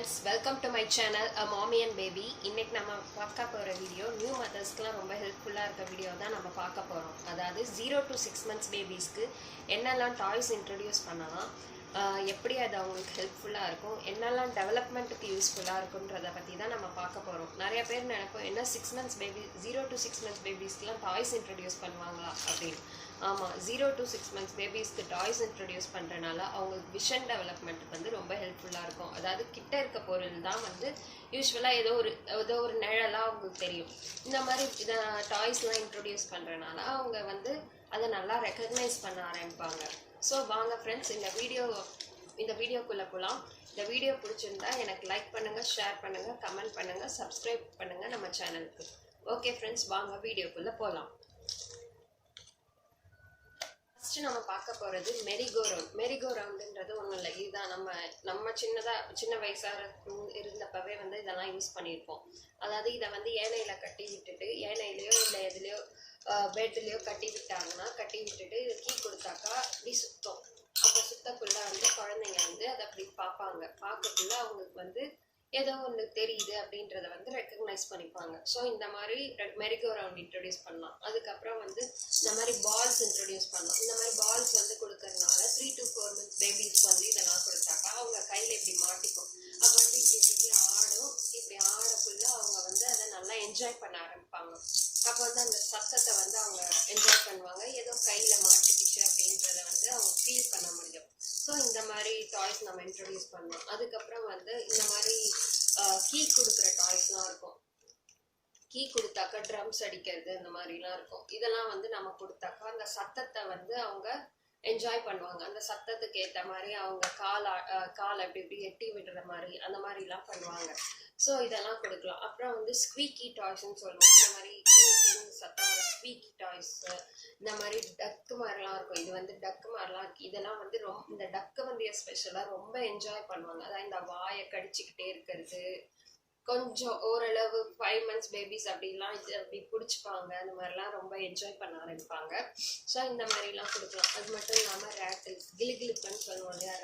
friends, welcome to my channel A Mommy and Baby. இன்னைக்கு நம்ம பார்க்க போற வீடியோ நியூ மதர்ஸ்க்குலாம் ரொம்ப ஹெல்ப்ஃபுல்லா இருக்க வீடியோ தான் நம்ம பார்க்க போறோம். அதாவது 0 to 6 months பேபிஸ்க்கு என்னெல்லாம் டாய்ஸ் இன்ட்ரோடியூஸ் பண்ணலாம், எப்படி அது அவங்களுக்கு ஹெல்ப்ஃபுல்லா இருக்கும், என்னெல்லாம் டெவலப்மெண்ட்டுக்கு யூஸ்ஃபுல்லா இருக்கும்ன்றத பத்தி தான் நம்ம பார்க்க போறோம். நிறைய பேர் நினைப்போம் என்ன 6 months பேபி 0 to 6 months பேபிஸ்க்குலாம் டாய்ஸ் இன்ட்ரோடியூஸ் பண்ணுவாங்களா அப்படின்னு. ஆமாம், 0 to 6 months பேபிஸ்க்கு டாய்ஸ் இன்ட்ரடியூஸ் பண்ணுறனால அவங்களுக்கு விஷன் டெவலப்மெண்ட்டுக்கு வந்து ரொம்ப ஹெல்ப்ஃபுல்லாக இருக்கும். அதாவது கிட்ட இருக்க பொருள் தான் வந்து யூஸ்வலாக ஏதோ ஒரு நிழலாக அவங்களுக்கு தெரியும். இந்த மாதிரி இதை டாய்ஸ்லாம் இன்ட்ரடியூஸ் பண்ணுறனால அவங்க வந்து அதை நல்லா ரெக்கக்னைஸ் பண்ண ஆரம்பிப்பாங்க. ஸோ வாங்க ஃப்ரெண்ட்ஸ், இந்த வீடியோக்குள்ளே போகலாம். இந்த வீடியோ பிடிச்சிருந்தா எனக்கு லைக் பண்ணுங்கள், ஷேர் பண்ணுங்கள், கமெண்ட் பண்ணுங்கள், சப்ஸ்கிரைப் பண்ணுங்கள் நம்ம சேனலுக்கு. ஓகே ஃப்ரெண்ட்ஸ், வாங்க வீடியோக்குள்ளே போகலாம். ஃபஸ்ட்டு நம்ம பார்க்க போகிறது மெரிகோ ரவுண்டுன்றது ஒன்றும் இல்லை. இதுதான் நம்ம சின்ன வயசாக இருந்தப்பவே வந்து இதெல்லாம் யூஸ் பண்ணியிருப்போம். அதாவது இதை வந்து ஏனையில் கட்டி விட்டுட்டு, ஏனையிலையோ இல்லை எதுலையோ பெட்லேயோ கட்டி விட்டுட்டு இது கீ கொடுத்தாக்கா அப்படி சுத்தம். அப்போ சுத்தக்குள்ள வந்து குழந்தைங்க வந்து அதை அப்படி பார்க்கக்குள்ள அவங்களுக்கு வந்து ஏதோ ஒன்று தெரியுது அப்படின்றத வந்து ரெக்கக்னைஸ் பண்ணிப்பாங்க. ஸோ இந்த மாதிரி மெரிகோ ரவுண்ட் இன்ட்ரடியூஸ் பண்ணலாம். அதுக்கப்புறம் வந்து இந்த மாதிரி பால்ஸ் இன்ட்ரடியூஸ் பண்ணலாம். இந்த மாதிரி பால்ஸ் வந்து கொடுக்கறதுனால 3 to 4 months பேபிஸ்க்கு வந்து இதெல்லாம் கொடுத்தாக்கா அவங்க கையில் இப்படி மாட்டிக்கும். அப்போ வந்து இப்படி ஆடும். இப்படி ஆடக்குள்ள அவங்க வந்து அதை நல்லா என்ஜாய் பண்ண ஆரம்பிப்பாங்க. அப்போ வந்து அந்த சத்தத்தை வந்து அவங்க என்ஜாய் பண்ணுவாங்க. ஏதோ கையில் மாட்டிக்கிச்சு அப்படின்றத வந்து அவங்க ஃபீல் பண்ண முடியும். ஸோ இந்த மாதிரி டாய்ஸ் நம்ம இன்ட்ரடியூஸ் பண்ணலாம். அதுக்கப்புறம் வந்து இந்த மாதிரி கீ கொடுக்குற டாய்ஸ்லாம் இருக்கும். கீ கொடுத்தாக்கா ட்ரம்ஸ் அடிக்கிறது அந்த மாதிரிலாம் இருக்கும். இதெல்லாம் வந்து நம்ம கொடுத்தாக்கா அந்த சத்தத்தை வந்து அவங்க என்ஜாய் பண்ணுவாங்க. அந்த சத்தத்துக்கு ஏற்ற மாதிரி அவங்க கால் அப்படி இப்படி எட்டி விடுற மாதிரி அந்த மாதிரிலாம் பண்ணுவாங்க. ஸோ இதெல்லாம் கொடுக்கலாம். அப்புறம் வந்து ஸ்குவீக்கி டாய்ஸ்ன்னு சொல்லுவோம். இந்த மாதிரி சத்தம் ஸ்குவீக்கி டாய்ஸ், இந்த மாதிரி டக்கு மாதிரிலாம் இருக்கும். இது வந்து டக்கு மாதிரிலாம் இருக்கு. இதெல்லாம் வந்து இந்த டக்கு வந்து எஸ்பெஷலாக ரொம்ப என்ஜாய் பண்ணுவாங்க. அதான் இந்த வாயை கடிச்சிக்கிட்டே இருக்கிறது, கொஞ்சம் ஓரளவு 5 months பேபிஸ் அப்படிலாம் இது அப்படி பிடிச்சிப்பாங்க. அந்த மாதிரிலாம் ரொம்ப என்ஜாய் பண்ண ஆரம்பிப்பாங்க. ஸோ இந்த மாதிரிலாம் கொடுக்கலாம். அது மட்டும் இல்லாமல் ரேட்டில்ஸ், கிளிகிளிப்புன்னு சொல்லுவோம் இல்லையா,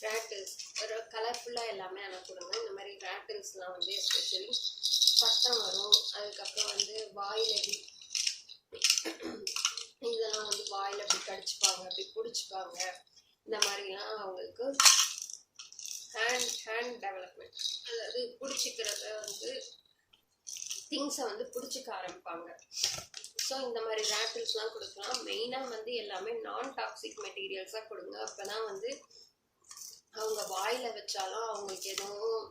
ரேட்டில்ஸ் ஒரு கலர்ஃபுல்லாக எல்லாமே ஆனால் கொடுங்க. இந்த மாதிரி ரேட்டில்ஸ்லாம் வந்து எஸ்பெஷலி சத்தம் வரும். அதுக்கப்புறம் வந்து வாயில் எப்படி இதெல்லாம் வந்து வாயில் அப்படி கடிச்சுப்பாங்க, அப்படி பிடிச்சிப்பாங்க. இந்த மாதிரிலாம் அவங்களுக்கு ஹேண்ட் டெவலப்மெண்ட், அதாவது பிடிச்சிக்கிறத வந்து திங்ஸை வந்து பிடிச்சிக்க ஆரம்பிப்பாங்க. ஸோ இந்த மாதிரி ரேட்டில்ஸ்லாம் கொடுக்கலாம். மெயினாக வந்து எல்லாமே நான் டாக்ஸிக் மெட்டீரியல்ஸாக கொடுங்க. அப்போ தான் வந்து அவங்க வாயில் வச்சாலும் அவங்களுக்கு எதுவும்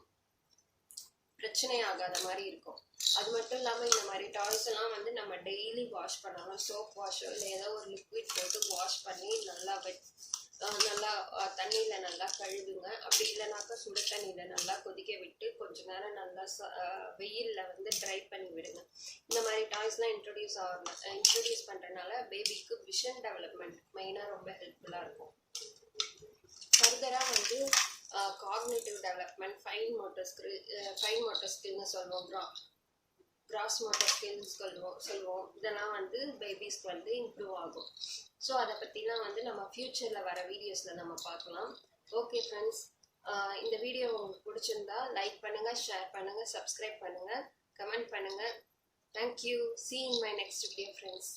பிரச்சனை ஆகாத மாதிரி இருக்கும். அது மட்டும் இல்லாமல் இந்த மாதிரி டாய்ஸ் எல்லாம் வந்து நம்ம டெய்லி வாஷ் பண்ணலாம். சோப் வாஷோ இல்லை ஏதோ ஒரு லிக்விட் போட்டு வாஷ் பண்ணி நல்லா தண்ணியில் நல்லா கழுவுங்க. அப்படி இல்லைனாக்கா சுடு தண்ணியில் நல்லா கொதிக்க விட்டு கொஞ்ச நேரம் நல்லா வெயிலில் வந்து ட்ரை பண்ணி விடுங்க. இந்த மாதிரி டாய்ஸ்லாம் இன்ட்ரடியூஸ் பண்ணுறதுனால பேபிக்கு விஷன் டெவலப்மெண்ட் மெயினாக ரொம்ப ஹெல்ப்ஃபுல்லாக இருக்கும். ஃபர்தராக வந்து காக்னிட்டிவ் டெவலப்மெண்ட், ஃபைன் மோட்டர் ஸ்கில்னு சொல்லுவோம், கிராஸ் மோட்டர் ஸ்கில்ஸ் சொல்லுவோம். இதெல்லாம் வந்து பேபிஸ்க்கு வந்து இம்ப்ரூவ் ஆகும். ஸோ அதை பற்றிலாம் வந்து நம்ம ஃப்யூச்சரில் வர வீடியோஸில் நம்ம பார்க்கலாம். ஓகே ஃப்ரெண்ட்ஸ், இந்த வீடியோ உங்களுக்கு பிடிச்சிருந்தா லைக் பண்ணுங்கள், ஷேர் பண்ணுங்கள், சப்ஸ்கிரைப் பண்ணுங்கள், கமெண்ட் பண்ணுங்கள். Thank you. See you in my next video, friends.